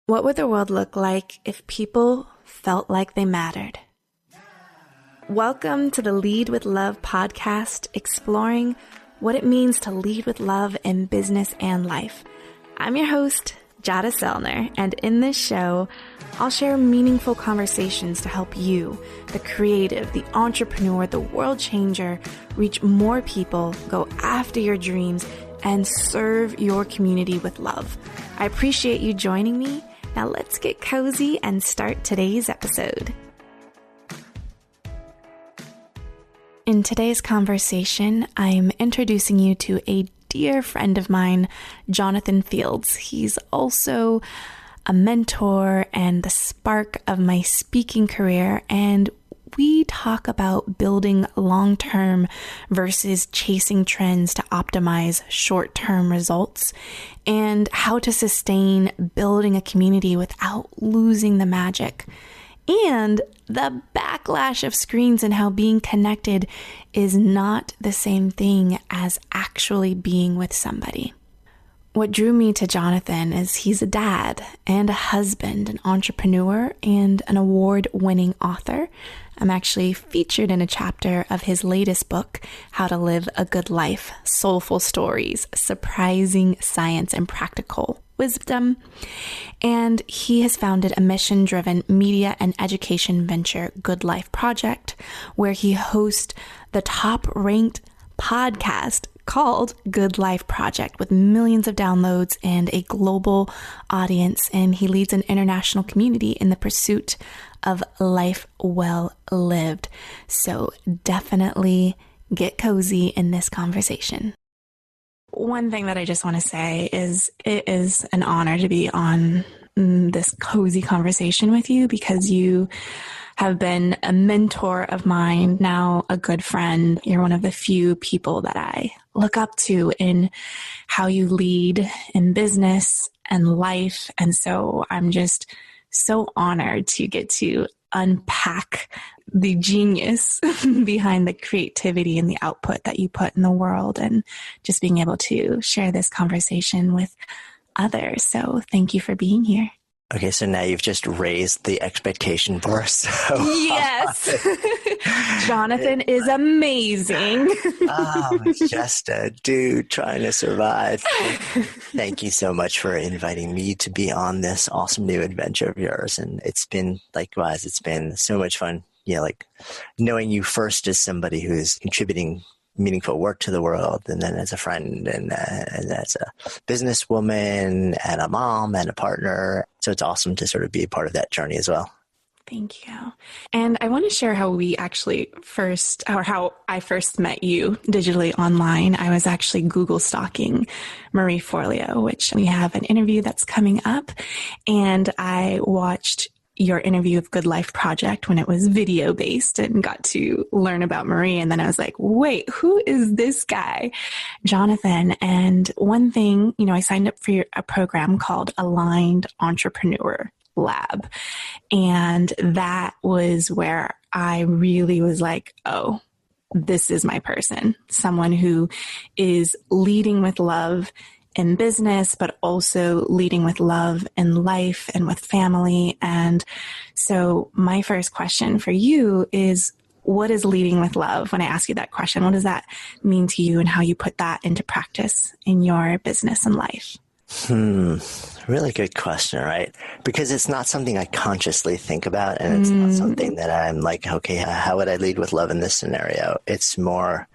What would the world look like if people felt like they mattered? Welcome to the Lead with Love podcast, exploring what it means to lead with love in business and life. I'm your host, Jada Selner, and in this show, I'll share meaningful conversations to help you, the creative, the entrepreneur, the world changer, reach more people, go after your dreams, and serve your community with love. I appreciate you joining me. Now let's get cozy and start today's episode. In today's conversation, I'm introducing you to a dear friend of mine, Jonathan Fields. He's also a mentor and the spark of my speaking career, and we talk about building long-term versus chasing trends to optimize short-term results and how to sustain building a community without losing the magic, and the backlash of screens and how being connected is not the same thing as actually being with somebody. What drew me to Jonathan is he's a dad and a husband, an entrepreneur, and an award-winning author. I'm actually featured in a chapter of his latest book, How to Live a Good Life, Soulful Stories, Surprising Science, and Practical Wisdom. And he has founded a mission-driven media and education venture, Good Life Project, where he hosts the top-ranked podcast called Good Life Project with millions of downloads and a global audience. And he leads an international community in the pursuit of life well lived. So definitely get cozy in this conversation. One thing that I just want to say is it is an honor to be on this cozy conversation with you because you have been a mentor of mine, now a good friend. You're one of the few people that I look up to in how you lead in business and life. And so I'm just so honored to get to unpack the genius behind the creativity and the output that you put in the world and just being able to share this conversation with others. So thank you for being here. Okay, so now you've just raised the expectation bar. So yes, Jonathan is amazing. Just a dude trying to survive. Thank you so much for inviting me to be on this awesome new adventure of yours. And it's been likewise, it's been so much fun. Yeah, like knowing you first as somebody who's contributing meaningful work to the world, and then as a friend and as a businesswoman and a mom and a partner. So it's awesome to sort of be a part of that journey as well. Thank you. And I want to share how we actually how I first met you digitally online. I was actually Google stalking Marie Forleo, which we have an interview that's coming up. And I watched your interview of Good Life Project when it was video based and got to learn about Marie. And then I was like, wait, who is this guy, Jonathan? And one thing, I signed up for a program called Aligned Entrepreneur Lab. And that was where I really was like, oh, this is my person, someone who is leading with love in business, but also leading with love in life and with family. And so my first question for you is, what is leading with love? When I ask you that question, what does that mean to you and how you put that into practice in your business and life? Really good question, right? Because it's not something I consciously think about, and it's not something that I'm like, okay, how would I lead with love in this scenario? It's more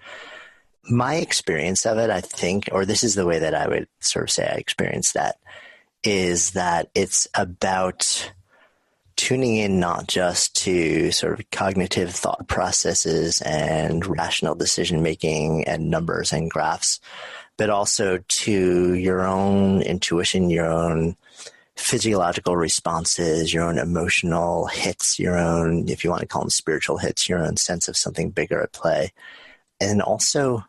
my experience of it, I think, or this is the way that I would sort of say I experienced that, is that it's about tuning in not just to sort of cognitive thought processes and rational decision making and numbers and graphs, but also to your own intuition, your own physiological responses, your own emotional hits, your own, if you want to call them spiritual hits, your own sense of something bigger at play. And also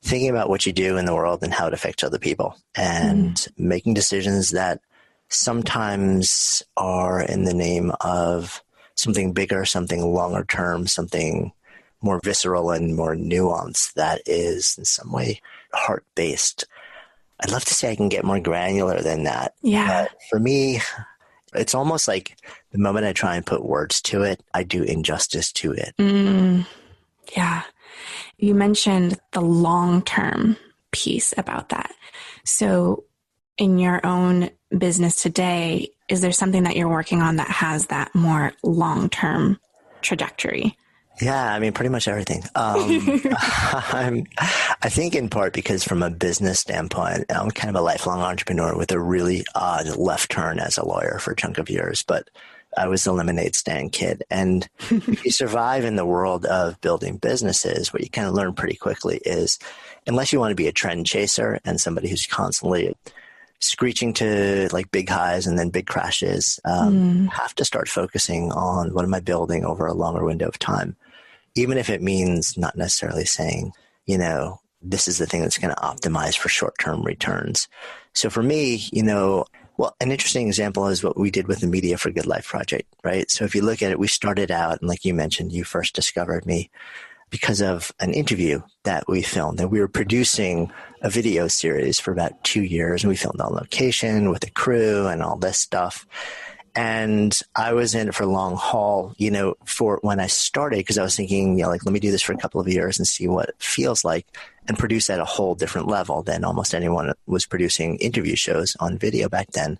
thinking about what you do in the world and how it affects other people, and making decisions that sometimes are in the name of something bigger, something longer term, something more visceral and more nuanced that is in some way heart-based. I'd love to say I can get more granular than that. Yeah. But for me, It's almost like the moment I try and put words to it, I do injustice to it. Yeah. You mentioned the long-term piece about that. So in your own business today, is there something that you're working on that has that more long-term trajectory? Yeah, I mean, pretty much everything. I think in part because from a business standpoint, I'm kind of a lifelong entrepreneur with a really odd left turn as a lawyer for a chunk of years, but I was the lemonade stand kid. And if you survive in the world of building businesses, what you kind of learn pretty quickly is unless you want to be a trend chaser and somebody who's constantly screeching to like big highs and then big crashes, you have to start focusing on what am I building over a longer window of time, even if it means not necessarily saying, you know, this is the thing that's going to optimize for short-term returns. So for me, you know, well, an interesting example is what we did with the Media for Good Life project, right? So if you look at it, we started out, and like you mentioned, you first discovered me because of an interview that we filmed. And we were producing a video series for about 2 years, and we filmed on location with a crew and all this stuff. And I was in it for long haul, you know, for when I started, because I was thinking, you know, like, let me do this for a couple of years and see what it feels like and produce at a whole different level than almost anyone was producing interview shows on video back then.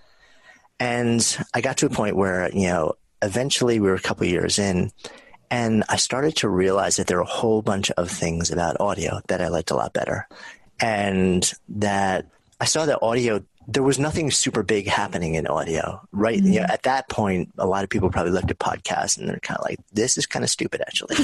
And I got to a point where, you know, eventually we were a couple of years in, and I started to realize that there were a whole bunch of things about audio that I liked a lot better. And that I saw that audio, there was nothing super big happening in audio, right? Mm-hmm. You know, at that point, a lot of people probably looked at podcasts and they're kind of like, this is kind of stupid, actually.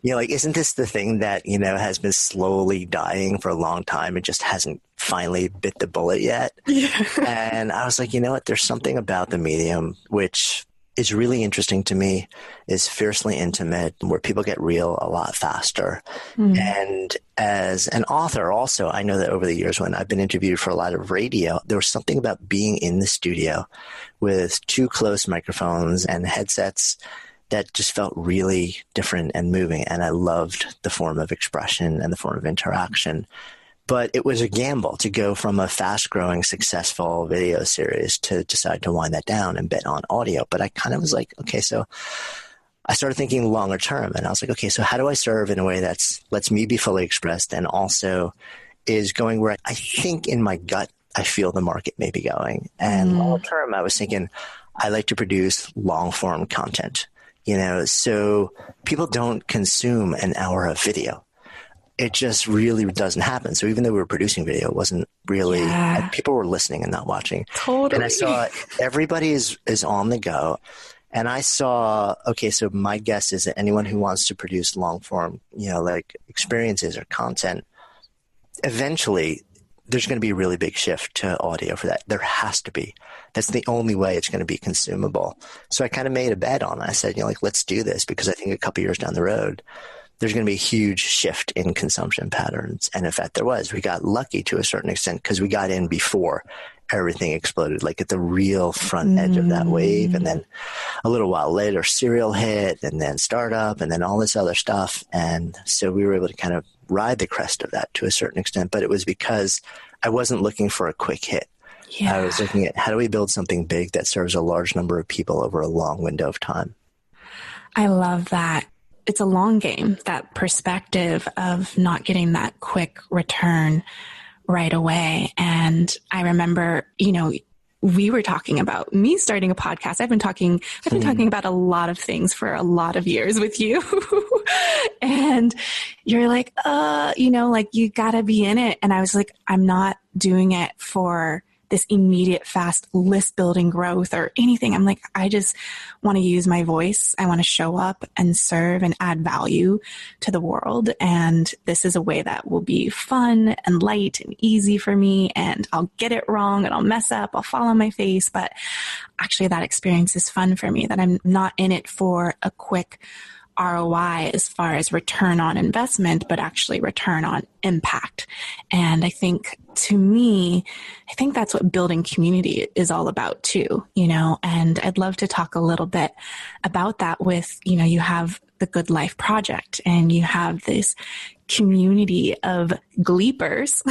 You know, like, isn't this the thing that, you know, has been slowly dying for a long time? It just hasn't finally bit the bullet yet. Yeah. And I was like, you know what? There's something about the medium which is really interesting to me, is fiercely intimate, where people get real a lot faster. And as an author also, I know that over the years when I've been interviewed for a lot of radio, there was something about being in the studio with two close microphones and headsets that just felt really different and moving. And I loved the form of expression and the form of interaction. But it was a gamble to go from a fast-growing, successful video series to decide to wind that down and bet on audio. But I kind of was like, okay, so I started thinking longer term. And I was like, okay, so how do I serve in a way that lets me be fully expressed and also is going where I think in my gut I feel the market may be going. And long term, I was thinking I like to produce long-form content, you know, so people don't consume an hour of video. It just really doesn't happen. So even though we were producing video, it wasn't really, people were listening and not watching. Totally. And I saw everybody is on the go. And I saw, okay, so my guess is that anyone who wants to produce long form, you know, like experiences or content, eventually there's going to be a really big shift to audio for that. There has to be. That's the only way it's going to be consumable. So I kind of made a bet on it. I said, you know, like, let's do this, because I think a couple years down the road, there's going to be a huge shift in consumption patterns. And in fact, there was. We got lucky to a certain extent because we got in before everything exploded, like at the real front edge of that wave. And then a little while later, Serial hit, and then Startup, and then all this other stuff. And so we were able to kind of ride the crest of that to a certain extent. But it was because I wasn't looking for a quick hit. Yeah. I was looking at how do we build something big that serves a large number of people over a long window of time. I love that. It's a long game, that perspective of not getting that quick return right away. And I remember, you know, we were talking about me starting a podcast. I've been talking about a lot of things for a lot of years with you. And you're like, you know, like, you gotta be in it. And I was like, I'm not doing it for this immediate fast list building growth or anything. I'm like, I just want to use my voice. I want to show up and serve and add value to the world. And this is a way that will be fun and light and easy for me. And I'll get it wrong and I'll mess up. I'll fall on my face. But actually that experience is fun for me, that I'm not in it for a quick ROI as far as return on investment, but actually return on impact. And I think, to me, I think that's what building community is all about too, you know, and I'd love to talk a little bit about that with, you know, you have the Good Life Project and you have this community of gleepers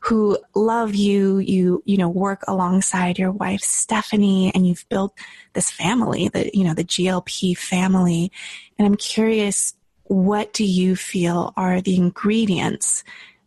who love you. You know, work alongside your wife, Stephanie, and you've built this family, the GLP family. And I'm curious, what do you feel are the ingredients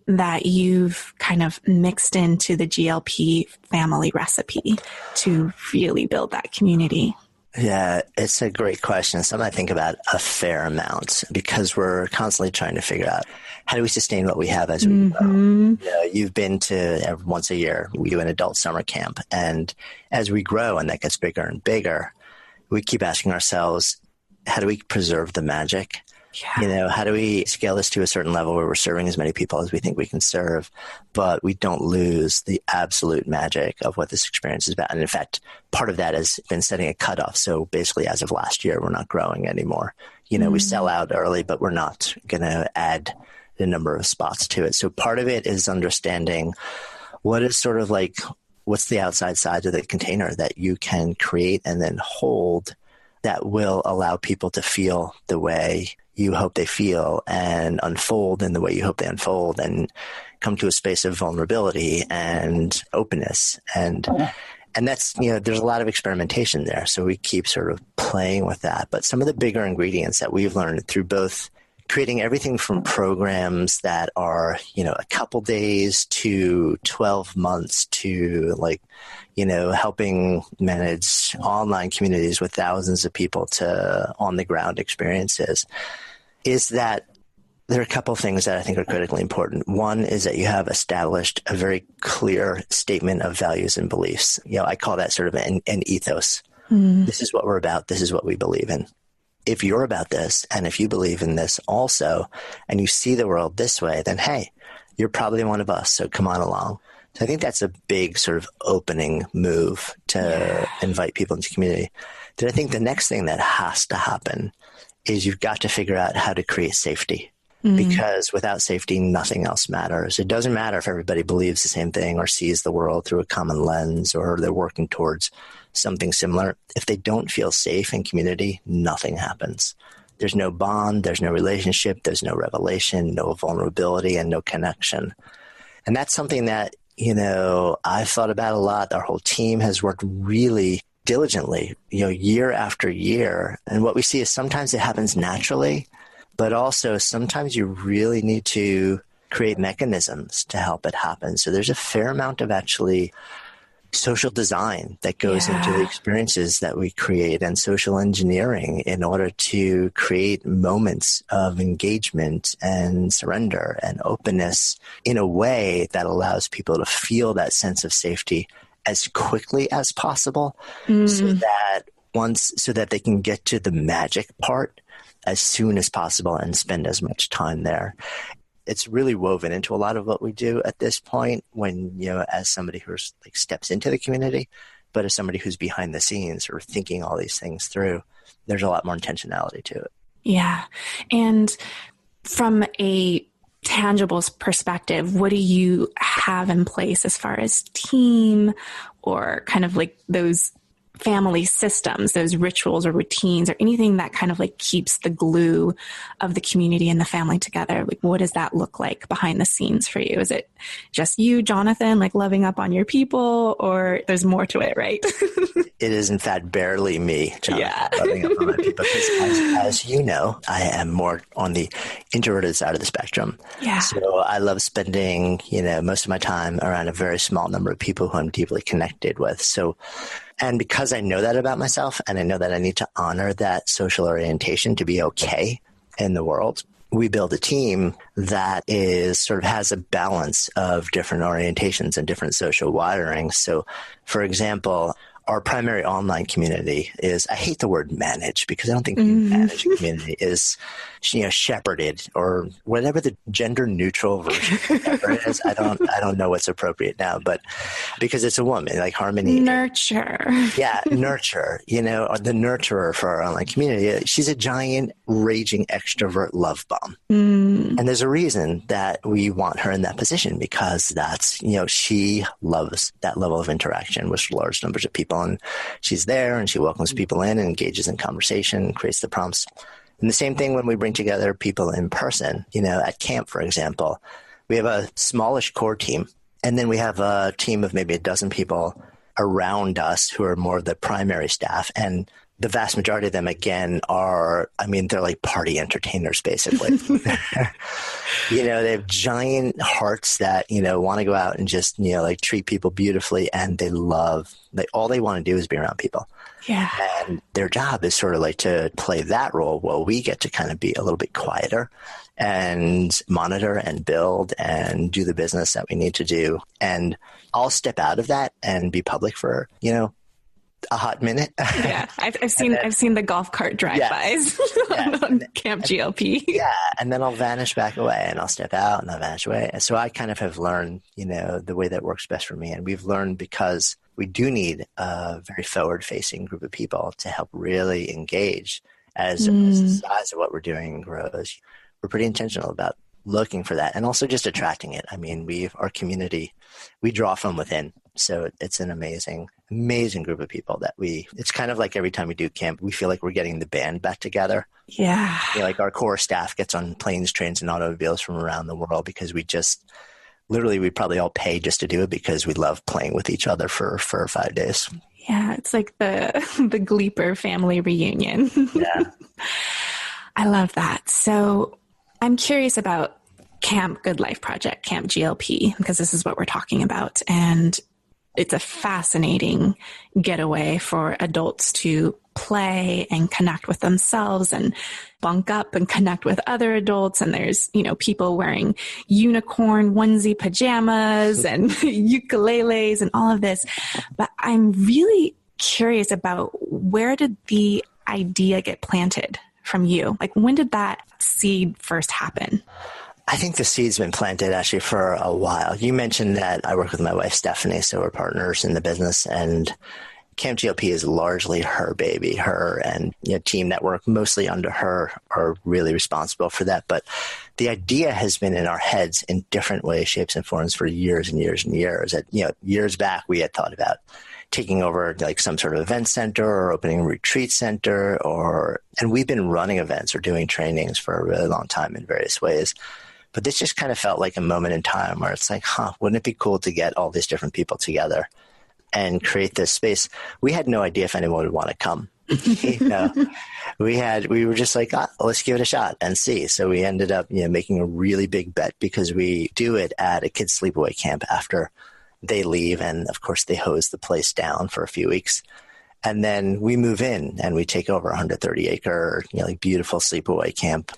that you've kind of mixed into the GLP family recipe to really build that community? Yeah, it's a great question. Something I think about a fair amount because we're constantly trying to figure out how do we sustain what we have as we grow. You know, you've been to once a year, we do an adult summer camp. And as we grow and that gets bigger and bigger, we keep asking ourselves, how do we preserve the magic? Yeah. You know, how do we scale this to a certain level where we're serving as many people as we think we can serve, but we don't lose the absolute magic of what this experience is about? And in fact, part of that has been setting a cutoff. So basically, as of last year, we're not growing anymore. You know, we sell out early, but we're not going to add the number of spots to it. So part of it is understanding what is sort of like, what's the outside side of the container that you can create and then hold that will allow people to feel the way you hope they feel and unfold in the way you hope they unfold and come to a space of vulnerability and openness. And that's, you know, there's a lot of experimentation there. So we keep sort of playing with that. But some of the bigger ingredients that we've learned through both creating everything from programs that are, you know, a couple days to 12 months to like, you know, helping manage online communities with thousands of people to on the ground experiences, is that there are a couple of things that I think are critically important. One is that you have established a very clear statement of values and beliefs. You know, I call that sort of an ethos. This is what we're about. This is what we believe in. If you're about this and if you believe in this also, and you see the world this way, then hey, you're probably one of us. So come on along. So I think that's a big sort of opening move to invite people into community. Then I think the next thing that has to happen is you've got to figure out how to create safety. Because without safety, nothing else matters. It doesn't matter if everybody believes the same thing or sees the world through a common lens or they're working towards something similar. If they don't feel safe in community, nothing happens. There's no bond, there's no relationship, there's no revelation, no vulnerability, and no connection. And that's something that, you know, I've thought about a lot. Our whole team has worked really diligently, you know, year after year. And what we see is sometimes it happens naturally, but also sometimes you really need to create mechanisms to help it happen. So there's a fair amount of actually social design that goes into the experiences that we create and social engineering in order to create moments of engagement and surrender and openness in a way that allows people to feel that sense of safety as quickly as possible so that they can get to the magic part as soon as possible and spend as much time there. It's really woven into a lot of what we do at this point when, you know, as somebody who's like steps into the community, but as somebody who's behind the scenes or thinking all these things through, there's a lot more intentionality to it. Yeah. And from a tangible perspective, what do you have in place as far as team or kind of like those family systems, those rituals or routines or anything that kind of like keeps the glue of the community and the family together? Like, what does that look like behind the scenes for you? Is it just you, Jonathan, like loving up on your people, or there's more to it, right? It is, in fact, barely me, Jonathan, loving up on my people. Because as you know, I am more on the introverted side of the spectrum. Yeah. So I love spending, you know, most of my time around a very small number of people who I'm deeply connected with. So, and because I know that about myself and I know that I need to honor that social orientation to be okay in the world, we build a team that is sort of has a balance of different orientations and different social wirings. So, for example, our primary online community is, I hate the word manage because I don't think manage a community is, you know, shepherded or whatever the gender neutral version of shepherd is. I don't know what's appropriate now, but because it's a woman, like Harmony. Nurture. Yeah, nurture, you know, or the nurturer for our online community. She's a giant raging extrovert love bomb. And there's a reason that we want her in that position because that's, you know, she loves that level of interaction with large numbers of people. And she's there and she welcomes people in and engages in conversation, creates the prompts. And the same thing when we bring together people in person, at camp, for example, we have a smallish core team. And then we have a team of maybe a dozen people around us who are more of the primary staff. And the vast majority of them, again, they're like party entertainers, basically. They have giant hearts that, want to go out and just, treat people beautifully. And all they want to do is be around people. Yeah. And their job is sort of like to play that role while we get to kind of be a little bit quieter and monitor and build and do the business that we need to do. And I'll step out of that and be public for, a hot minute. Yeah, I've seen the golf cart drive-bys on Camp GLP. Yeah, and then I'll vanish back away, and I'll step out, and I'll vanish away. And so I kind of have learned, the way that works best for me. And we've learned because we do need a very forward-facing group of people to help really engage as the size of what we're doing grows. We're pretty intentional about looking for that and also just attracting it. I mean, our community, we draw from within. So it's an amazing group of people it's kind of like every time we do camp, we feel like we're getting the band back together. Yeah. Like our core staff gets on planes, trains, and automobiles from around the world because we probably all pay just to do it because we love playing with each other for 5 days. Yeah. It's like the Gleeper family reunion. Yeah. I love that. So I'm curious about Camp Good Life Project, Camp GLP, because this is what we're talking about. And it's a fascinating getaway for adults to play and connect with themselves and bunk up and connect with other adults. And there's, people wearing unicorn onesie pajamas and ukuleles and all of this. But I'm really curious about, where did the idea get planted from you? Like, when did that seed first happen? I think the seed's been planted actually for a while. You mentioned that I work with my wife, Stephanie, so we're partners in the business, and Camp GLP is largely her baby. Her and team that work mostly under her are really responsible for that. But the idea has been in our heads in different ways, shapes, and forms for years and years and years. Years back, we had thought about taking over like some sort of event center or opening a retreat center, and we've been running events or doing trainings for a really long time in various ways. But this just kind of felt like a moment in time where it's like, wouldn't it be cool to get all these different people together and create this space? We had no idea if anyone would want to come. We were just like, let's give it a shot and see. So we ended up, making a really big bet because we do it at a kids' sleepaway camp after they leave. And of course they hose the place down for a few weeks. And then we move in and we take over a 130 acre, beautiful sleepaway camp.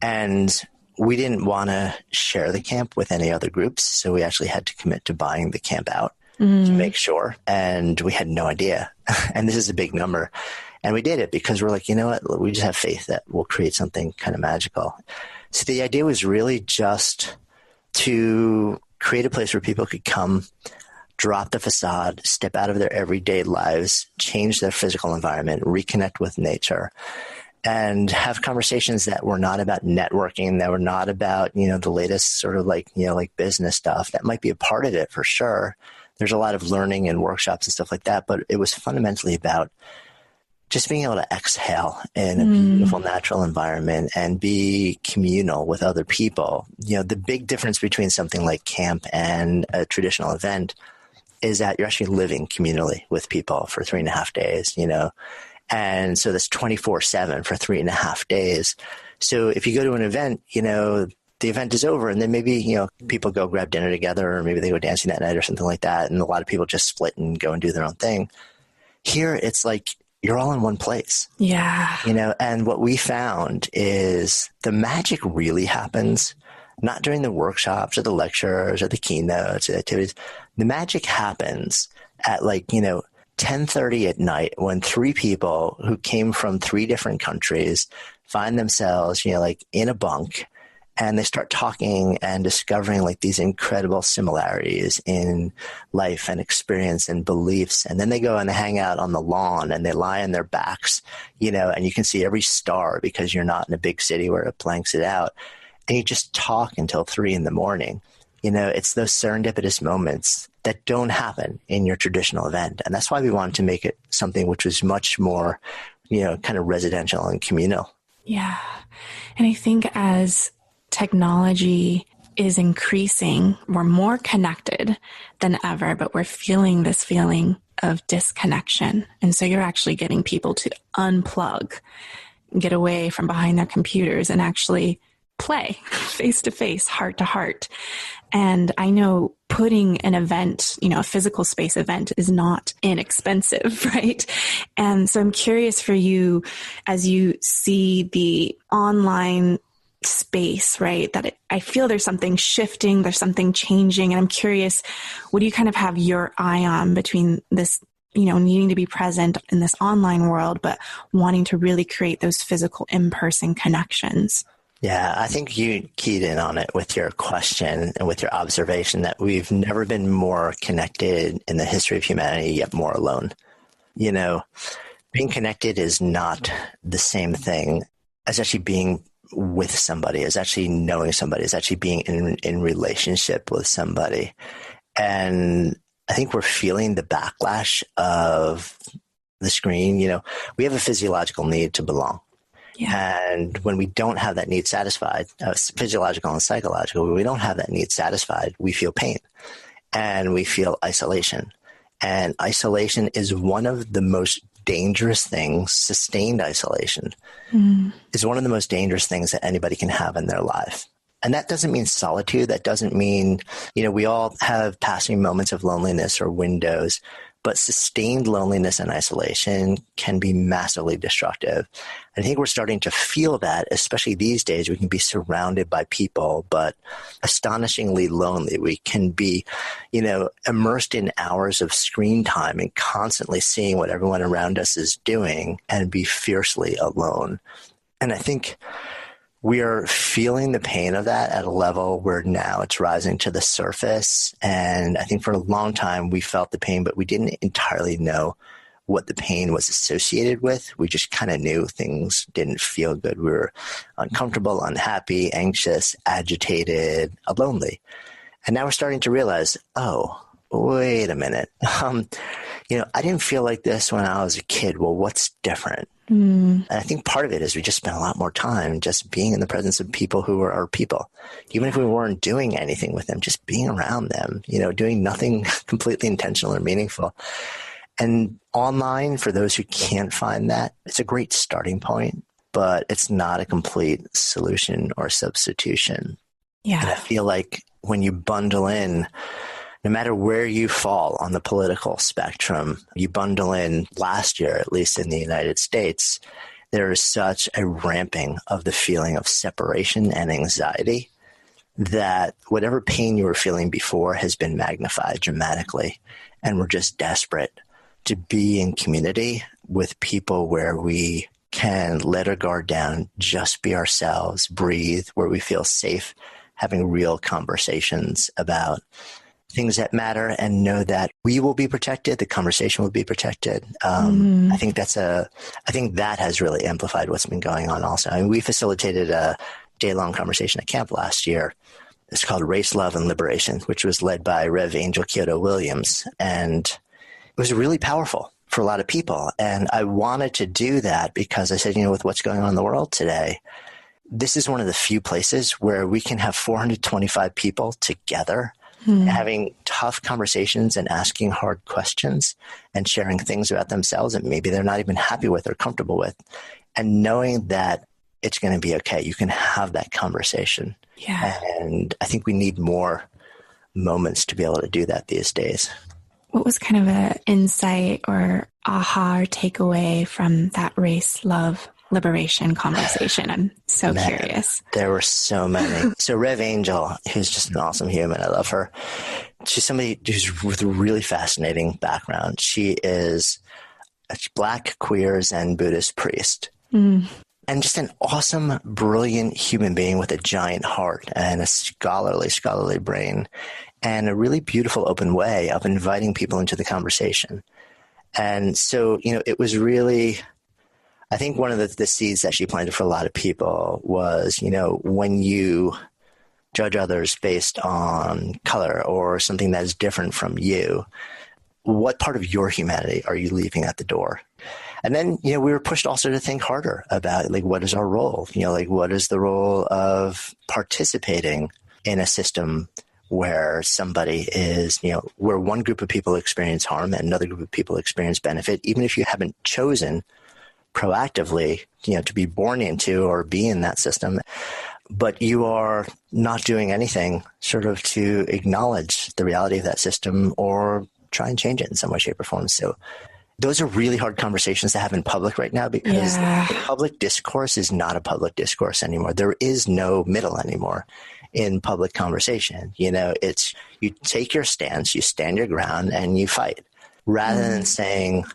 And we didn't want to share the camp with any other groups. So we actually had to commit to buying the camp out to make sure. And we had no idea. And this is a big number. And we did it because we're like, you know what? We just have faith that we'll create something kind of magical. So the idea was really just to create a place where people could come, drop the facade, step out of their everyday lives, change their physical environment, reconnect with nature, and have conversations that were not about networking, that were not about, the latest sort of like business stuff. That might be a part of it for sure. There's a lot of learning and workshops and stuff like that, but it was fundamentally about just being able to exhale in a beautiful natural environment and be communal with other people. The big difference between something like camp and a traditional event is that you're actually living communally with people for 3.5 days, And so that's 24/7 for 3.5 days. So if you go to an event, the event is over and then maybe, people go grab dinner together or maybe they go dancing that night or something like that. And a lot of people just split and go and do their own thing. Here, it's like you're all in one place. Yeah. And what we found is the magic really happens not during the workshops or the lectures or the keynotes or the activities. The magic happens at 10:30 at night when 3 people who came from 3 different countries find themselves, in a bunk, and they start talking and discovering these incredible similarities in life and experience and beliefs. And then they go and they hang out on the lawn and they lie on their backs, and you can see every star because you're not in a big city where it blanks it out. And you just talk until 3 a.m. It's those serendipitous moments that don't happen in your traditional event. And that's why we wanted to make it something which was much more, kind of residential and communal. Yeah. And I think as technology is increasing, we're more connected than ever, but we're feeling this feeling of disconnection. And so you're actually getting people to unplug, get away from behind their computers and actually play face to face, heart to heart. And I know putting an event, a physical space event is not inexpensive, right? And so I'm curious for you, as you see the online space, right? I feel there's something shifting, there's something changing. And I'm curious, what do you kind of have your eye on between this, needing to be present in this online world, but wanting to really create those physical in-person connections? Yeah, I think you keyed in on it with your question and with your observation that we've never been more connected in the history of humanity, yet more alone. Being connected is not the same thing as actually being with somebody, as actually knowing somebody, as actually being in relationship with somebody. And I think we're feeling the backlash of the screen. We have a physiological need to belong. Yeah. And when we don't have that need satisfied, physiological and psychological, when we don't have that need satisfied, we feel pain and we feel isolation. And isolation is one of the most dangerous things. Sustained isolation is one of the most dangerous things that anybody can have in their life. And that doesn't mean solitude. That doesn't mean, we all have passing moments of loneliness or windows, but sustained loneliness and isolation can be massively destructive. I think we're starting to feel that, especially these days. We can be surrounded by people, but astonishingly lonely. We can be, immersed in hours of screen time and constantly seeing what everyone around us is doing and be fiercely alone. And I think we are feeling the pain of that at a level where now it's rising to the surface. And I think for a long time we felt the pain, but we didn't entirely know what the pain was associated with. We just kind of knew things didn't feel good. We were uncomfortable, unhappy, anxious, agitated, lonely. And now we're starting to realize, oh, wait a minute. I didn't feel like this when I was a kid. Well, what's different? And I think part of it is we just spent a lot more time just being in the presence of people who are our people. Even if we weren't doing anything with them, just being around them, doing nothing completely intentional or meaningful. And online, for those who can't find that, it's a great starting point, but it's not a complete solution or substitution. Yeah. And I feel like when you bundle in, no matter where you fall on the political spectrum, you bundle in last year, at least in the United States, there is such a ramping of the feeling of separation and anxiety that whatever pain you were feeling before has been magnified dramatically. And we're just desperate to be in community with people where we can let our guard down, just be ourselves, breathe, where we feel safe, having real conversations about things that matter and know that we will be protected. The conversation will be protected. I think that has really amplified what's been going on also. I mean, we facilitated a day-long conversation at camp last year. It's called Race, Love, and Liberation, which was led by Rev. Angel Kyoto Williams. And it was really powerful for a lot of people. And I wanted to do that because I said, with what's going on in the world today, this is one of the few places where we can have 425 people together having tough conversations and asking hard questions and sharing things about themselves that maybe they're not even happy with or comfortable with, and knowing that it's going to be okay. You can have that conversation. Yeah. And I think we need more moments to be able to do that these days. What was kind of an insight or aha or takeaway from that race, love, liberation conversation? I'm so curious. There were so many. So Rev Angel, who's just an awesome human. I love her. She's somebody who's with a really fascinating background. She is a Black, queer, Zen Buddhist priest. And just an awesome, brilliant human being with a giant heart and a scholarly brain and a really beautiful, open way of inviting people into the conversation. And so, it was really, I think one of the seeds that she planted for a lot of people was, when you judge others based on color or something that is different from you, what part of your humanity are you leaving at the door? And then, we were pushed also to think harder about like, what is our role? Like what is the role of participating in a system where somebody is, where one group of people experience harm and another group of people experience benefit, even if you haven't chosen proactively, to be born into or be in that system, but you are not doing anything sort of to acknowledge the reality of that system or try and change it in some way, shape, or form. So those are really hard conversations to have in public right now because the public discourse is not a public discourse anymore. There is no middle anymore in public conversation. It's you take your stance, you stand your ground, and you fight rather than saying,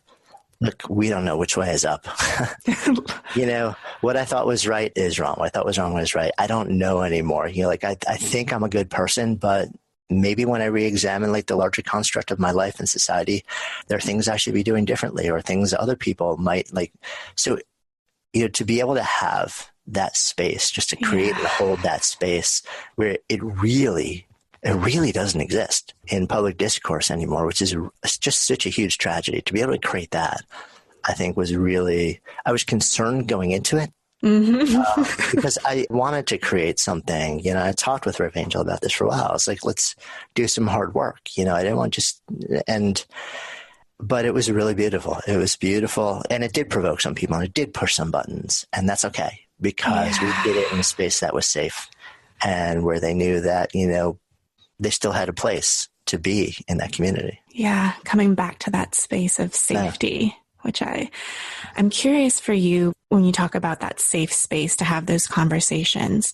look, we don't know which way is up. What I thought was right is wrong. What I thought was wrong was right. I don't know anymore. I think I'm a good person, but maybe when I re-examine like the larger construct of my life and society, there are things I should be doing differently or things other people might like. So, to be able to have that space, just to create and hold that space where it really doesn't exist in public discourse anymore, which is just such a huge tragedy. To be able to create that, I think was really, I was concerned going into it. Because I wanted to create something, I talked with Rev Angel about this for a while. I was like, let's do some hard work. I didn't want but it was really beautiful. It was beautiful. And it did provoke some people and it did push some buttons, and that's okay because we did it in a space that was safe and where they knew that, they still had a place to be in that community. Yeah. Coming back to that space of safety. Which I'm curious for you, when you talk about that safe space to have those conversations,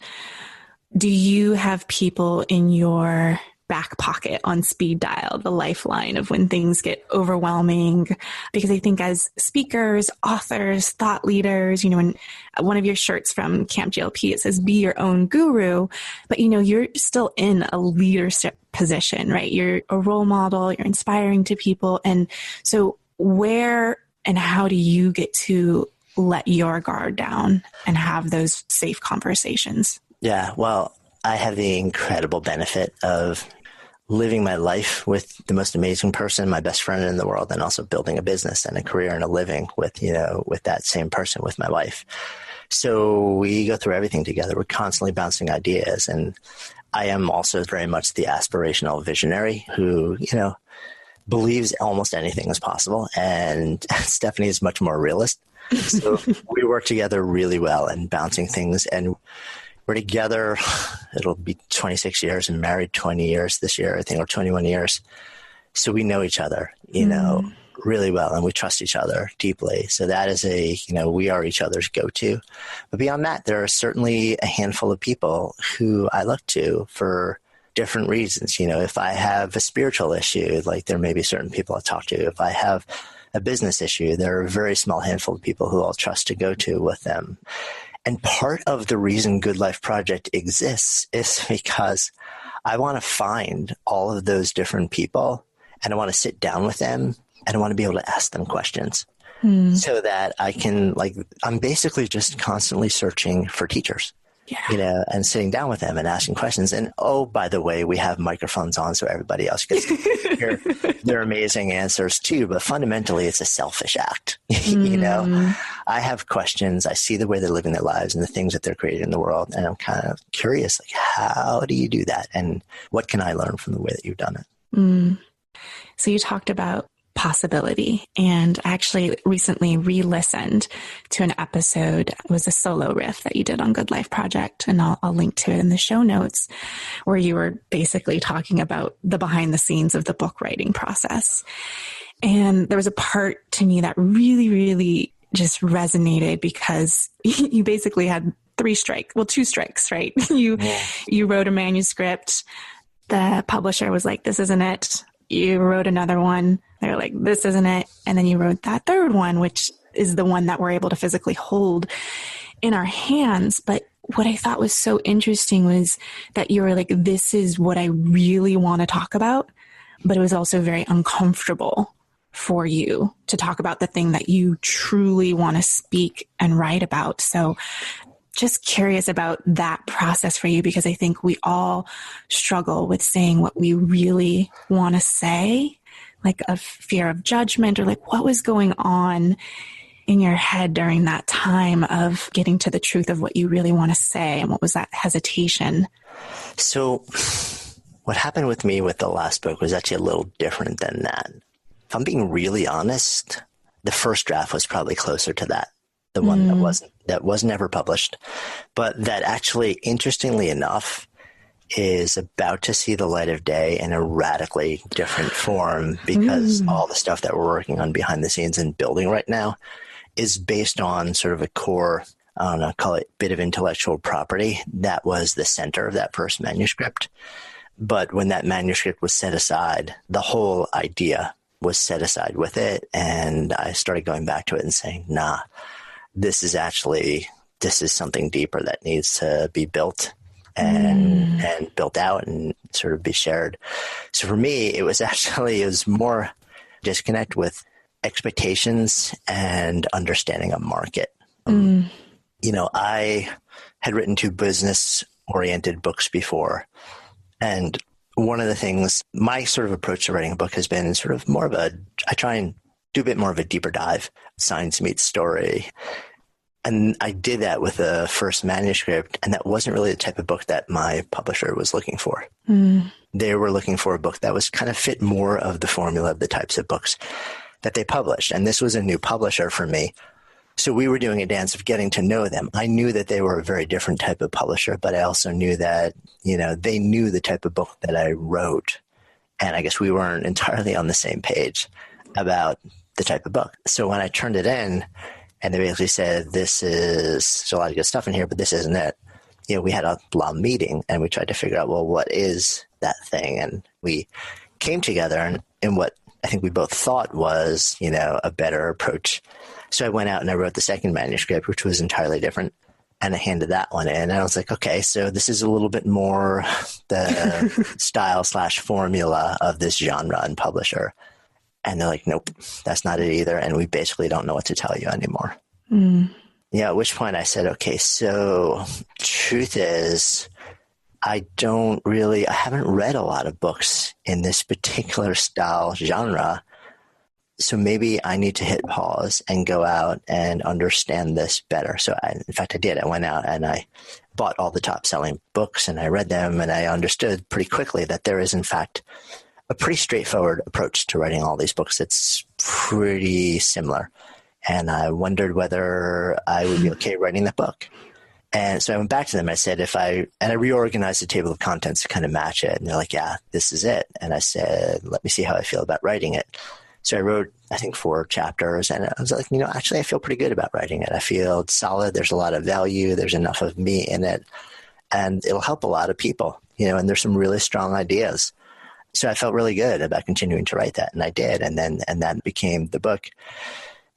do you have people in your back pocket on speed dial, the lifeline of when things get overwhelming? Because I think as speakers, authors, thought leaders, in one of your shirts from Camp GLP, it says, be your own guru, but you're still in a leadership position, right? You're a role model, you're inspiring to people. And so where and how do you get to let your guard down and have those safe conversations? Yeah, well, I have the incredible benefit of living my life with the most amazing person, my best friend in the world, and also building a business and a career and a living with that same person, with my wife. So we go through everything together. We're constantly bouncing ideas. And I am also very much the aspirational visionary who, believes almost anything is possible. And Stephanie is much more realist. So we work together really well and bouncing things. And we're together, it'll be 26 years and married 20 years this year, I think, or 21 years. So we know each other, really well, and we trust each other deeply. So that is we are each other's go-to. But beyond that, there are certainly a handful of people who I look to for different reasons. If I have a spiritual issue, like there may be certain people I talk to. If I have a business issue, there are a very small handful of people who I'll trust to go to with them. And part of the reason Good Life Project exists is because I want to find all of those different people and I want to sit down with them and I want to be able to ask them questions so that I can, I'm basically just constantly searching for teachers. And sitting down with them and asking questions. And, oh, by the way, we have microphones on so everybody else gets to hear their amazing answers too. But fundamentally, it's a selfish act. I have questions. I see the way they're living their lives and the things that they're creating in the world. And I'm kind of curious, how do you do that? And what can I learn from the way that you've done it? So you talked about possibility. And I actually recently re-listened to an episode. It was a solo riff that you did on Good Life Project. And I'll link to it in the show notes, where you were basically talking about the behind the scenes of the book writing process. And there was a part to me that really, really just resonated because you basically had two strikes, right? You wrote a manuscript. The publisher was like, this isn't it. You wrote another one. They're like, this isn't it. And then you wrote that third one, which is the one that we're able to physically hold in our hands. But what I thought was so interesting was that you were like, this is what I really want to talk about. But it was also very uncomfortable for you to talk about the thing that you truly want to speak and write about. So just curious about that process for you, because I think we all struggle with saying what we really want to say, like a fear of judgment, or like what was going on in your head during that time of getting to the truth of what you really want to say? And what was that hesitation? So what happened with me with the last book was actually a little different than that. If I'm being really honest, the first draft was probably closer to that. The one that was never published, but that actually, interestingly enough, is about to see the light of day in a radically different form, because all the stuff that we're working on behind the scenes and building right now is based on sort of a core, I don't know, call it bit of intellectual property that was the center of that first manuscript. But when that manuscript was set aside, the whole idea was set aside with it. And I started going back to it and saying, nah, this is something deeper that needs to be built and built out and sort of be shared. So for me, it was more disconnect with expectations and understanding a market. I had written 2 business-oriented books before. And one of the things, my sort of approach to writing a book has been sort of I try and do a bit more of a deeper dive, science meets story. And I did that with the first manuscript, and that wasn't really the type of book that my publisher was looking for. They were looking for a book that was kind of fit more of the formula of the types of books that they published. And this was a new publisher for me. So we were doing a dance of getting to know them. I knew that they were a very different type of publisher, but I also knew that, they knew the type of book that I wrote. And I guess we weren't entirely on the same page about the type of book. So when I turned it in, and they basically said, there's a lot of good stuff in here, but this isn't it. We had a long meeting and we tried to figure out, well, what is that thing? And we came together in what I think we both thought was, a better approach. So I went out and I wrote the second manuscript, which was entirely different. And I handed that one in. And I was like, okay, so this is a little bit more the style/formula of this genre and publisher. And they're like, nope, that's not it either. And we basically don't know what to tell you anymore. At which point I said, okay, so truth is, I haven't read a lot of books in this particular style genre. So maybe I need to hit pause and go out and understand this better. So in fact, I did. I went out and I bought all the top selling books and I read them, and I understood pretty quickly that there is in fact a pretty straightforward approach to writing all these books. It's pretty similar. And I wondered whether I would be okay writing that book. And so I went back to them. I said, I reorganized the table of contents to kind of match it. And they're like, yeah, this is it. And I said, let me see how I feel about writing it. So I wrote, I think, 4 chapters. And I was like, actually, I feel pretty good about writing it. I feel it's solid. There's a lot of value. There's enough of me in it. And it'll help a lot of people, and there's some really strong ideas. So I felt really good about continuing to write that, and I did. And that became the book,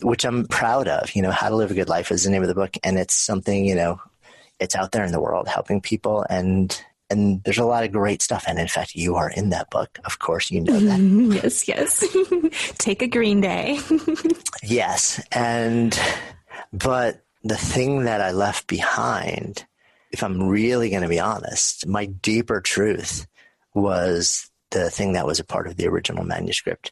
which I'm proud of. How to Live a Good Life is the name of the book, and it's something, it's out there in the world helping people, and there's a lot of great stuff. And in fact, you are in that book. Of course, you know that. Yes. Take a green day. Yes. But the thing that I left behind, if I'm really going to be honest, my deeper truth was the thing that was a part of the original manuscript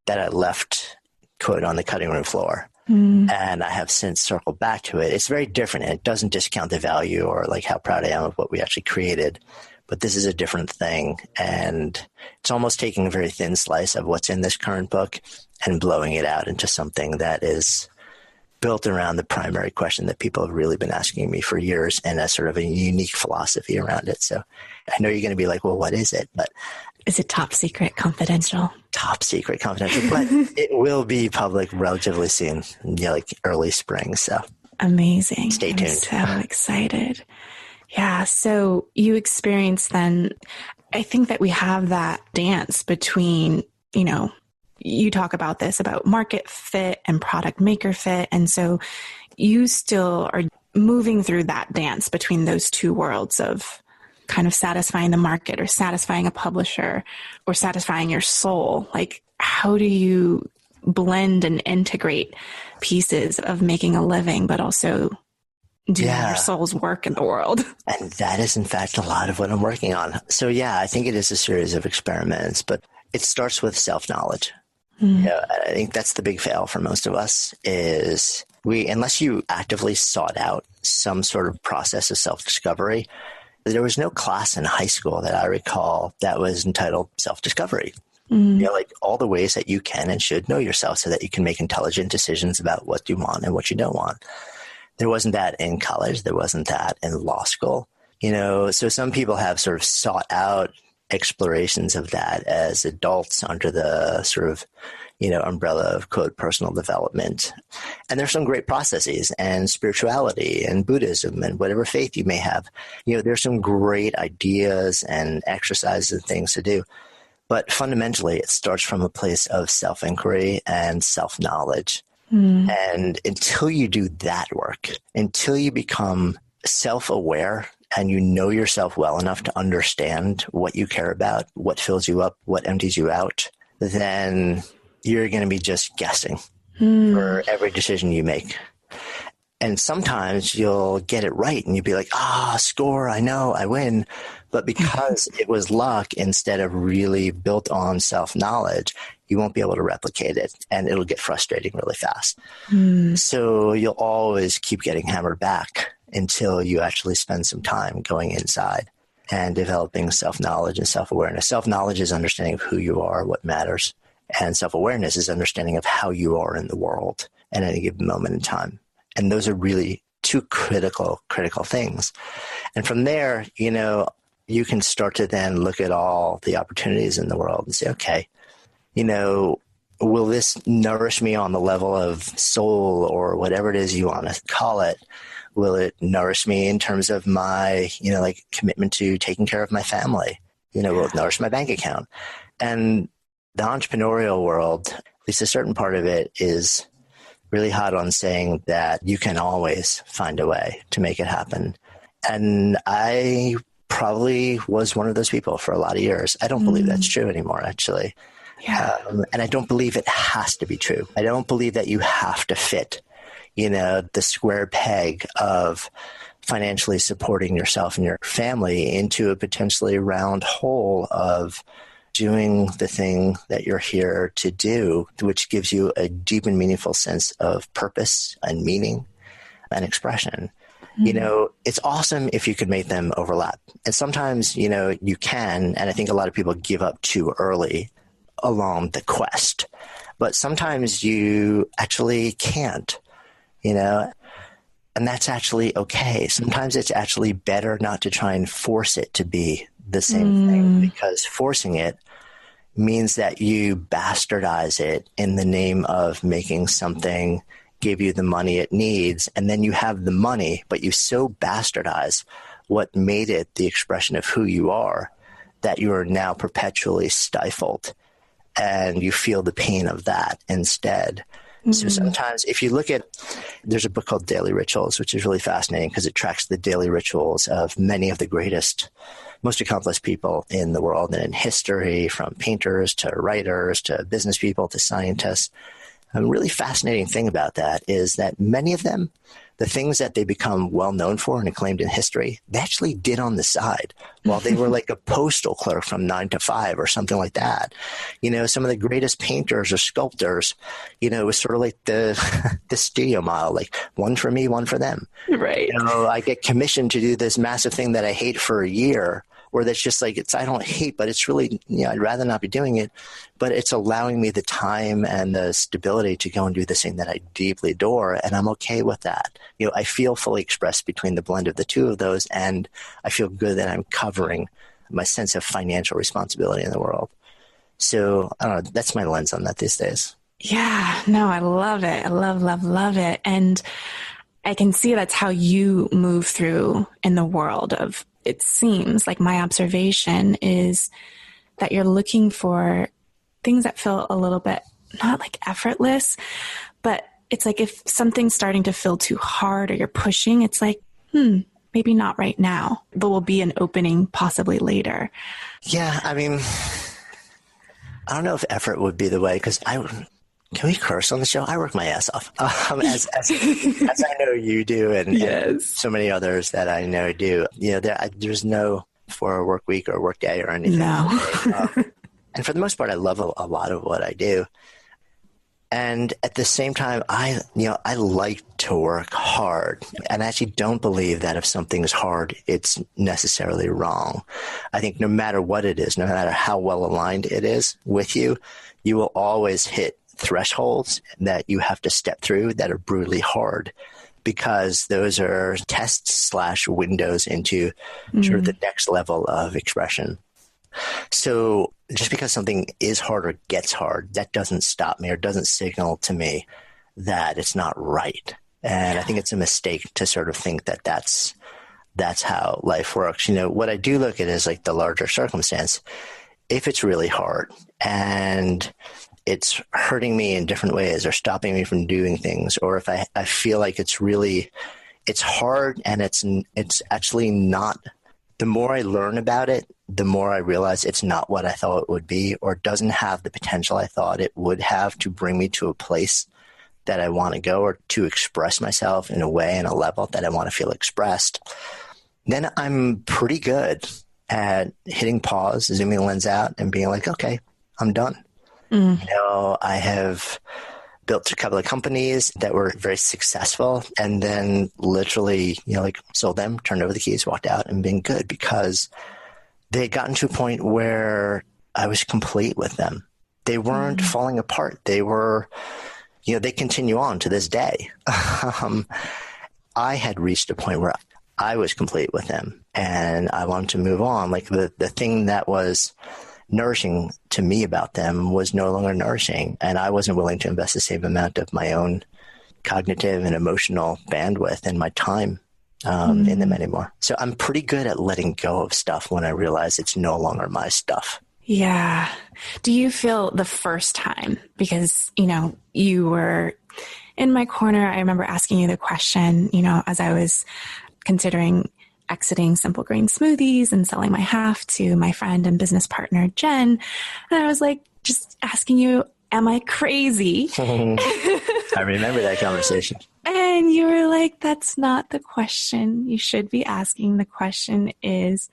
that I left, quote, on the cutting room floor. And I have since circled back to it. It's very different. And it doesn't discount the value or like how proud I am of what we actually created. But this is a different thing. And it's almost taking a very thin slice of what's in this current book and blowing it out into something that is built around the primary question that people have really been asking me for years, and a sort of a unique philosophy around it. So I know you're going to be like, well, what is it? But is it top secret confidential? Top secret confidential, but it will be public relatively soon, like early spring. So amazing. Stay tuned. I'm so excited. Yeah. So you experienced then, I think that we have that dance between, you talk about this, about market fit and product maker fit. And so you still are moving through that dance between those two worlds of kind of satisfying the market or satisfying a publisher or satisfying your soul. Like, how do you blend and integrate pieces of making a living, but also doing your soul's work in the world? And that is, in fact, a lot of what I'm working on. So, I think it is a series of experiments, but it starts with self-knowledge. I think that's the big fail for most of us is unless you actively sought out some sort of process of self-discovery, there was no class in high school that I recall that was entitled self-discovery. Like all the ways that you can and should know yourself so that you can make intelligent decisions about what you want and what you don't want. There wasn't that in college. There wasn't that in law school. So some people have sort of sought out explorations of that as adults under the sort of, umbrella of, quote, personal development. And there's some great processes and spirituality and Buddhism and whatever faith you may have. There's some great ideas and exercises and things to do. But fundamentally, it starts from a place of self-inquiry and self-knowledge. And until you do that work, until you become self-aware and you know yourself well enough to understand what you care about, what fills you up, what empties you out, then you're going to be just guessing for every decision you make. And sometimes you'll get it right and you'll be like, score, I know, I win. But because it was luck instead of really built on self-knowledge, you won't be able to replicate it and it'll get frustrating really fast. So you'll always keep getting hammered back until you actually spend some time going inside and developing self-knowledge and self-awareness. Self-knowledge is understanding of who you are, what matters. And self-awareness is understanding of how you are in the world at any given moment in time. And those are really two critical things. And from there, you can start to then look at all the opportunities in the world and say, okay, will this nourish me on the level of soul or whatever it is you want to call it? Will it nourish me in terms of my, commitment to taking care of my family? Will it nourish my bank account? And the entrepreneurial world, at least a certain part of it, is really hot on saying that you can always find a way to make it happen. And I probably was one of those people for a lot of years. I don't believe that's true anymore, actually. Yeah. And I don't believe it has to be true. I don't believe that you have to fit, the square peg of financially supporting yourself and your family into a potentially round hole of doing the thing that you're here to do, which gives you a deep and meaningful sense of purpose and meaning and expression. It's awesome if you could make them overlap. And sometimes, you can, and I think a lot of people give up too early along the quest. But sometimes you actually can't, and that's actually okay. Sometimes it's actually better not to try and force it to be the same thing, because forcing it means that you bastardize it in the name of making something give you the money it needs, and then you have the money, but you so bastardize what made it the expression of who you are that you are now perpetually stifled, and you feel the pain of that instead. So sometimes if you look at, there's a book called Daily Rituals, which is really fascinating because it tracks the daily rituals of many of the greatest, most accomplished people in the world and in history, from painters to writers to business people to scientists. A really fascinating thing about that is that many of them, the things that they become well known for and acclaimed in history, they actually did on the side while they were like a postal clerk from 9 to 5 or something like that. Some of the greatest painters or sculptors, it was sort of like the studio model, like one for me, one for them. Right. I get commissioned to do this massive thing that I hate for a year, or that's just like, I don't hate, but it's really, I'd rather not be doing it, but it's allowing me the time and the stability to go and do this thing that I deeply adore. And I'm okay with that. I feel fully expressed between the blend of the two of those. And I feel good that I'm covering my sense of financial responsibility in the world. So I don't know, that's my lens on that these days. Yeah, no, I love it. I love it. And I can see that's how you move through in the world of, it seems like my observation is that you're looking for things that feel a little bit, not like effortless, but it's like if something's starting to feel too hard or you're pushing, it's like, maybe not right now, but will be an opening possibly later. Yeah. I mean, I don't know if effort would be the way, because can we curse on the show? I work my ass off, as I know you do, and so many others that I know do. There's no 4 work week or work day or anything. No. And for the most part, I love a lot of what I do. And at the same time, I like to work hard, and I actually don't believe that if something is hard, it's necessarily wrong. I think no matter what it is, no matter how well aligned it is with you, you will always hit thresholds that you have to step through that are brutally hard, because those are tests / windows into sort of the next level of expression. So just because something is hard or gets hard, that doesn't stop me or doesn't signal to me that it's not right. And I think it's a mistake to sort of think that that's how life works. What I do look at is like the larger circumstance. If it's really hard and it's hurting me in different ways or stopping me from doing things, or if I feel like it's hard and it's actually not, the more I learn about it, the more I realize it's not what I thought it would be, or doesn't have the potential I thought it would have to bring me to a place that I want to go, or to express myself in a way and a level that I want to feel expressed, then I'm pretty good at hitting pause, zooming the lens out, and being like, okay, I'm done. I have built a couple of companies that were very successful, and then literally, sold them, turned over the keys, walked out, and been good, because they had gotten to a point where I was complete with them. They weren't falling apart. They were, they continue on to this day. I had reached a point where I was complete with them, and I wanted to move on. Like the thing that was nourishing to me about them was no longer nourishing, and I wasn't willing to invest the same amount of my own cognitive and emotional bandwidth and my time in them anymore. So I'm pretty good at letting go of stuff when I realize it's no longer my stuff. Yeah. Do you feel the first time, because, you were in my corner, I remember asking you the question, as I was considering exiting Simple Grain Smoothies and selling my half to my friend and business partner, Jen. And I was like, just asking you, am I crazy? I remember that conversation. And you were like, that's not the question you should be asking. The question is,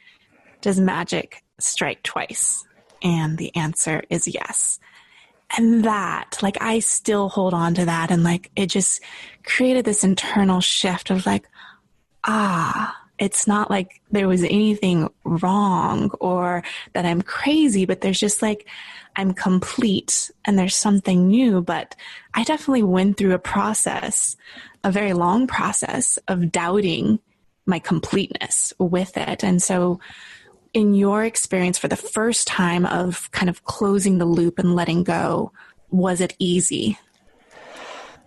does magic strike twice? And the answer is yes. And that, I still hold on to that. And it just created this internal shift of it's not like there was anything wrong or that I'm crazy, but there's just I'm complete and there's something new. But I definitely went through a very long process of doubting my completeness with it. And so in your experience for the first time of kind of closing the loop and letting go, was it easy?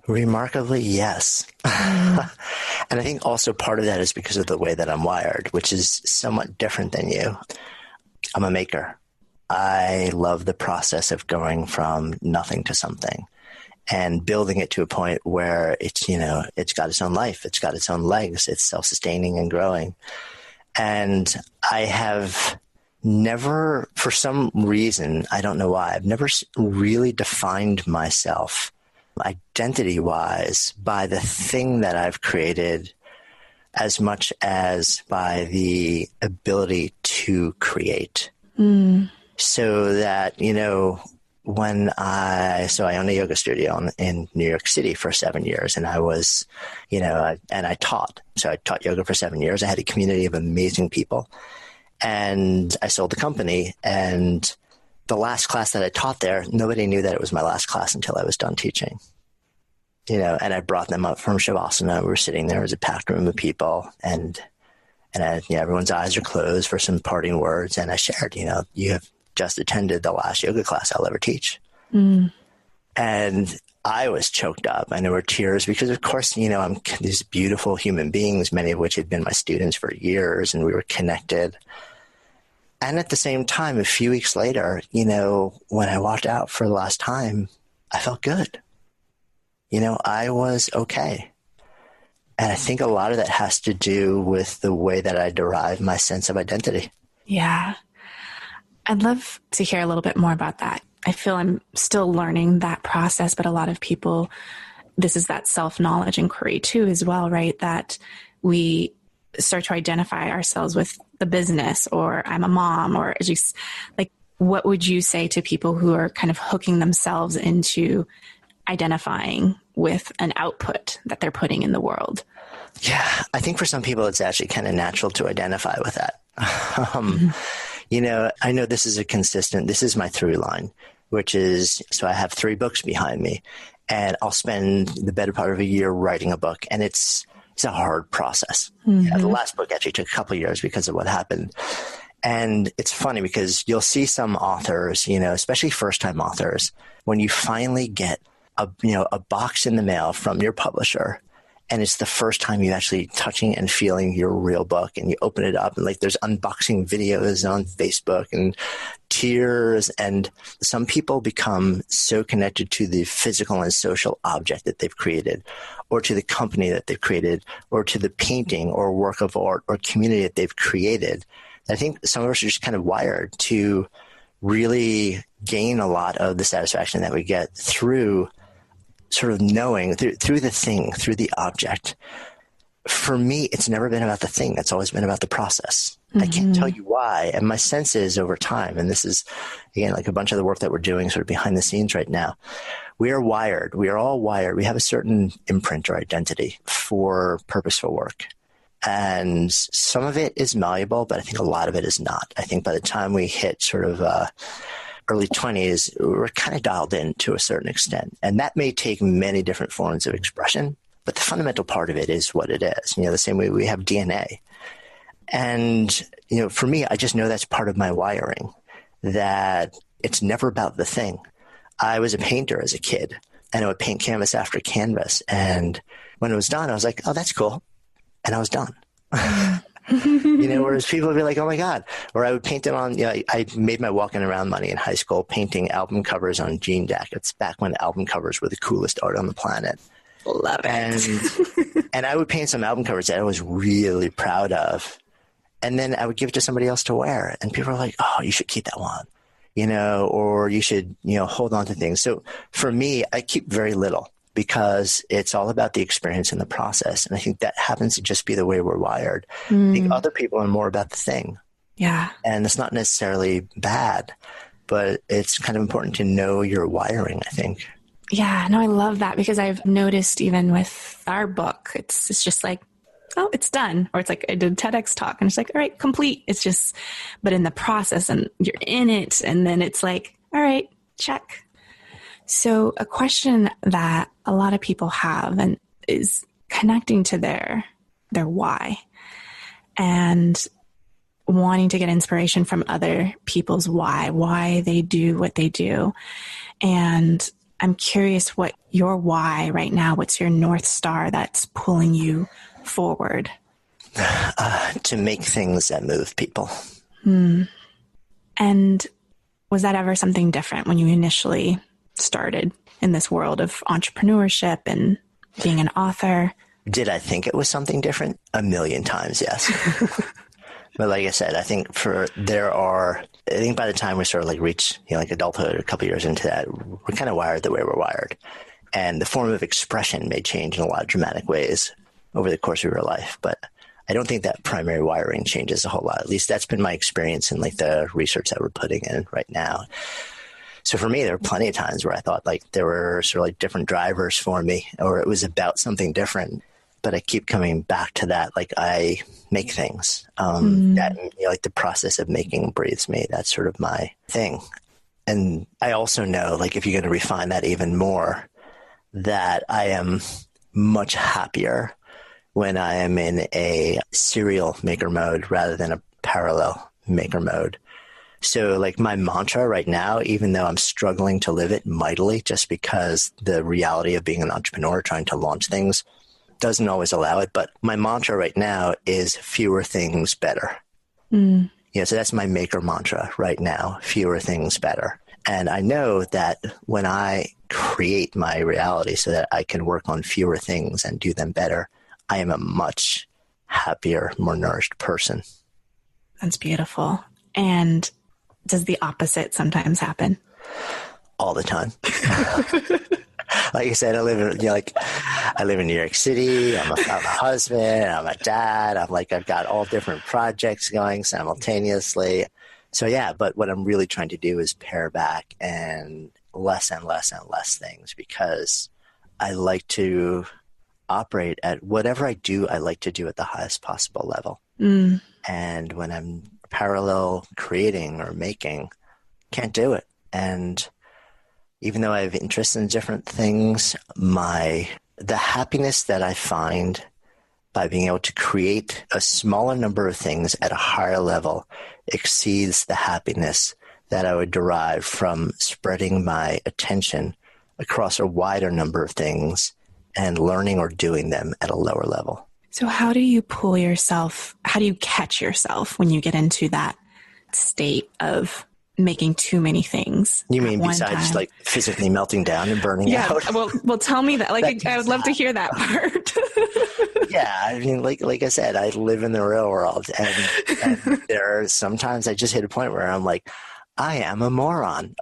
Remarkably, yes. And I think also part of that is because of the way that I'm wired, which is somewhat different than you. I'm a maker. I love the process of going from nothing to something and building it to a point where it's got its own life. It's got its own legs. It's self-sustaining and growing. And I have never, for some reason, I don't know why, I've never really defined myself identity-wise by the thing that I've created as much as by the ability to create. So that, I own a yoga studio in New York City for 7 years, and I was, and I taught. So I taught yoga for 7 years. I had a community of amazing people, and I sold the company. And the last class that I taught there, nobody knew that it was my last class until I was done teaching. And I brought them up from Shavasana. We were sitting there as a packed room of people, and everyone's eyes are closed for some parting words. And I shared, you have just attended the last yoga class I'll ever teach. And I was choked up, and there were tears because, of course, I'm these beautiful human beings, many of which had been my students for years, and we were connected. And at the same time, a few weeks later, when I walked out for the last time, I felt good. I was okay. And I think a lot of that has to do with the way that I derive my sense of identity. Yeah. I'd love to hear a little bit more about that. I feel I'm still learning that process, but a lot of people, this is that self-knowledge inquiry too, as well, right? That we start to identify ourselves with the business, or I'm a mom, or just what would you say to people who are kind of hooking themselves into identifying with an output that they're putting in the world. Yeah, I think for some people it's actually kind of natural to identify with that. I know this is my through line, which is, so I have 3 books behind me, and I'll spend the better part of a year writing a book, and it's a hard process. The last book actually took a couple of years because of what happened. And it's funny because you'll see some authors, especially first-time authors, when you finally get a box in the mail from your publisher, and it's the first time you're actually touching and feeling your real book, and you open it up and like there's unboxing videos on Facebook and tears. And some people become so connected to the physical and social object that they've created, or to the company that they've created, or to the painting or work of art or community that they've created. I think some of us are just kind of wired to really gain a lot of the satisfaction that we get through sort of knowing, through the thing, through the object. For me, it's never been about the thing. It's always been about the process. I can't tell you why. And my sense is over time, and this is, again, like a bunch of the work that we're doing sort of behind the scenes right now, we are wired. We are all wired. We have a certain imprint or identity for purposeful work. And some of it is malleable, but I think a lot of it is not. I think by the time we hit sort of early 20s, we're kind of dialed in to a certain extent. And that may take many different forms of expression, but the fundamental part of it is what it is. The same way we have DNA. And, for me, I just know that's part of my wiring, that it's never about the thing. I was a painter as a kid, and I would paint canvas after canvas. And when it was done, I was like, oh, that's cool. And I was done. Whereas people would be like, oh my God. Or I would paint it on, I made my walking around money in high school painting album covers on jean jackets back when album covers were the coolest art on the planet. Love it. And I would paint some album covers that I was really proud of. And then I would give it to somebody else to wear. And people were like, oh, you should keep that one, or you should, hold on to things. So for me, I keep very little, because it's all about the experience and the process. And I think that happens to just be the way we're wired. I think other people are more about the thing. Yeah. And it's not necessarily bad, but it's kind of important to know your wiring, I think. Yeah, no, I love that, because I've noticed even with our book, it's just like, oh, it's done. Or it's like I did a TEDx talk and it's like, all right, complete. It's just, but in the process and you're in it. And then it's like, all right, check. So a question that a lot of people have and is connecting to their why, and wanting to get inspiration from other people's why they do what they do. And I'm curious what your why right now, what's your North Star that's pulling you forward? To make things that move people. And was that ever something different when you initially started in this world of entrepreneurship and being an author? Did I think it was something different? 1,000,000 times, yes. But like I said, I think by the time we sort of like reach, like adulthood, a couple of years into that, we're kind of wired the way we're wired. And the form of expression may change in a lot of dramatic ways over the course of your life. But I don't think that primary wiring changes a whole lot. At least that's been my experience in like the research that we're putting in right now. So for me, there were plenty of times where I thought like there were sort of like different drivers for me, or it was about something different. But I keep coming back to that. Like I make things, that, like the process of making breathes me. That's sort of my thing. And I also know, like, if you're going to refine that even more, that I am much happier when I am in a serial maker mode rather than a parallel maker mode. So like my mantra right now, even though I'm struggling to live it mightily, just because the reality of being an entrepreneur, trying to launch things, doesn't always allow it. But my mantra right now is fewer things better. So that's my maker mantra right now, fewer things better. And I know that when I create my reality so that I can work on fewer things and do them better, I am a much happier, more nourished person. That's beautiful. And does the opposite sometimes happen? All the time. Like I said, I live in New York City. I'm a husband. I'm a dad. I've got all different projects going simultaneously. So yeah, but what I'm really trying to do is pare back and less and less and less things because I like to operate at whatever I do, I like to do at the highest possible level. And when I'm parallel creating or making, can't do it. And even though I have interest in different things, the happiness that I find by being able to create a smaller number of things at a higher level exceeds the happiness that I would derive from spreading my attention across a wider number of things and learning or doing them at a lower level. So how do you catch yourself when you get into that state of making too many things? You mean besides like physically melting down and burning out? Yeah, well, tell me that. Like, I would love to hear that part. Yeah, I mean, like I said, I live in the real world, and there are sometimes I just hit a point where I'm like, I am a moron.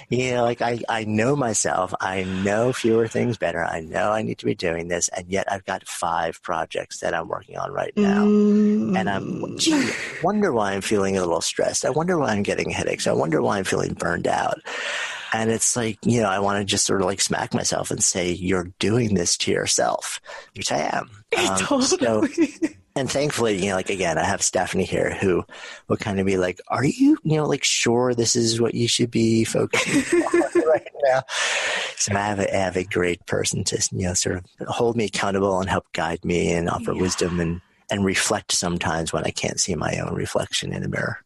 Like I know myself. I know fewer things better. I know I need to be doing this. And yet I've got 5 projects that I'm working on right now. And I wonder why I'm feeling a little stressed. I wonder why I'm getting headaches. I wonder why I'm feeling burned out. And it's like, I want to just sort of like smack myself and say, you're doing this to yourself, which I am. Totally. And thankfully, like, again, I have Stephanie here who will kind of be like, are you, like, sure this is what you should be focusing on right now? So I have a great person to, sort of hold me accountable and help guide me and offer wisdom and reflect sometimes when I can't see my own reflection in a mirror.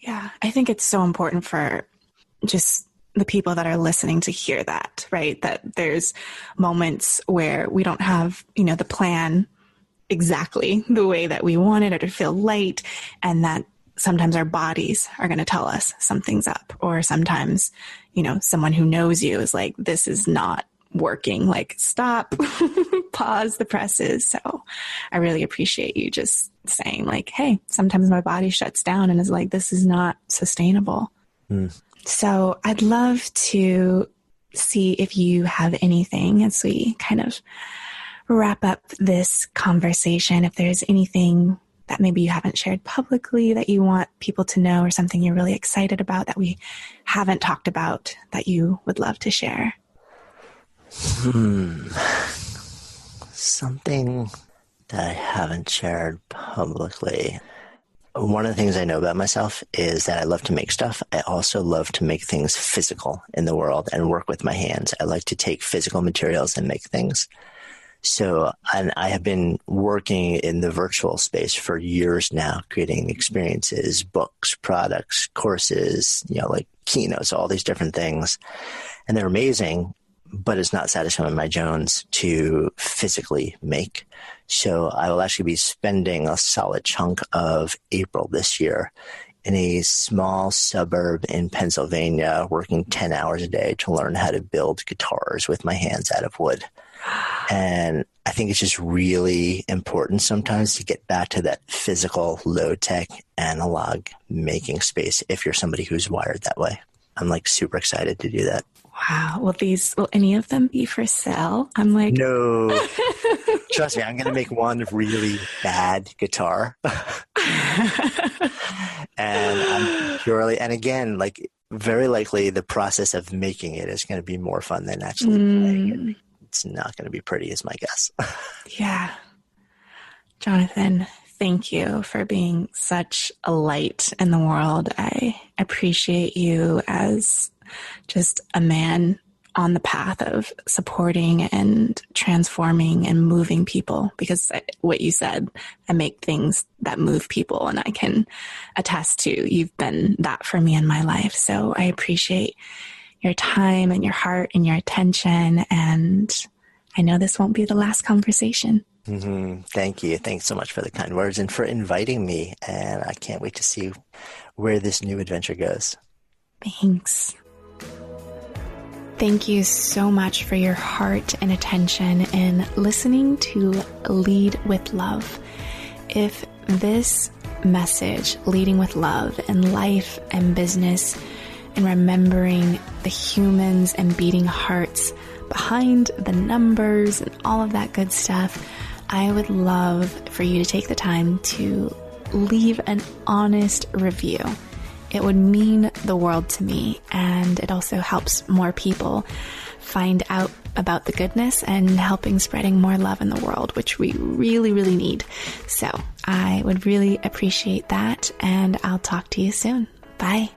Yeah, I think it's so important for just the people that are listening to hear that, right? That there's moments where we don't have, the plan exactly the way that we want it or to feel light, and that sometimes our bodies are going to tell us something's up, or sometimes, someone who knows you is like, this is not working, like stop, pause the presses. So I really appreciate you just saying like, hey, sometimes my body shuts down and is like, this is not sustainable. So I'd love to see if you have anything as we kind of wrap up this conversation, if there's anything that maybe you haven't shared publicly that you want people to know, or something you're really excited about that we haven't talked about that you would love to share. Something that I haven't shared publicly. One of the things I know about myself is that I love to make stuff. I also love to make things physical in the world and work with my hands. I like to take physical materials and make things. So, and I have been working in the virtual space for years now, creating experiences, books, products, courses, like keynotes, all these different things. And they're amazing, but it's not satisfying my Jones to physically make. So I will actually be spending a solid chunk of April this year in a small suburb in Pennsylvania, working 10 hours a day to learn how to build guitars with my hands out of wood. And I think it's just really important sometimes to get back to that physical, low-tech, analog making space if you're somebody who's wired that way. I'm like super excited to do that. Wow. Will any of them be for sale? I'm like, no. Trust me, I'm going to make one really bad guitar. And again, like very likely the process of making it is going to be more fun than actually playing it. It's not going to be pretty is my guess. Yeah. Jonathan, thank you for being such a light in the world. I appreciate you as just a man on the path of supporting and transforming and moving people, because what you said, I make things that move people, and I can attest to you've been that for me in my life. So I appreciate your time and your heart and your attention, and I know this won't be the last conversation. Thank you. Thanks so much for the kind words and for inviting me, and I can't wait to see where this new adventure goes. Thanks. Thank you so much for your heart and attention in listening to Lead with Love. If this message, leading with love in life and business, and remembering the humans and beating hearts behind the numbers and all of that good stuff, I would love for you to take the time to leave an honest review it would mean the world to me. And it also helps more people find out about the goodness and helping spreading more love in the world, which we really, really need. So I would really appreciate that. And I'll talk to you soon. Bye.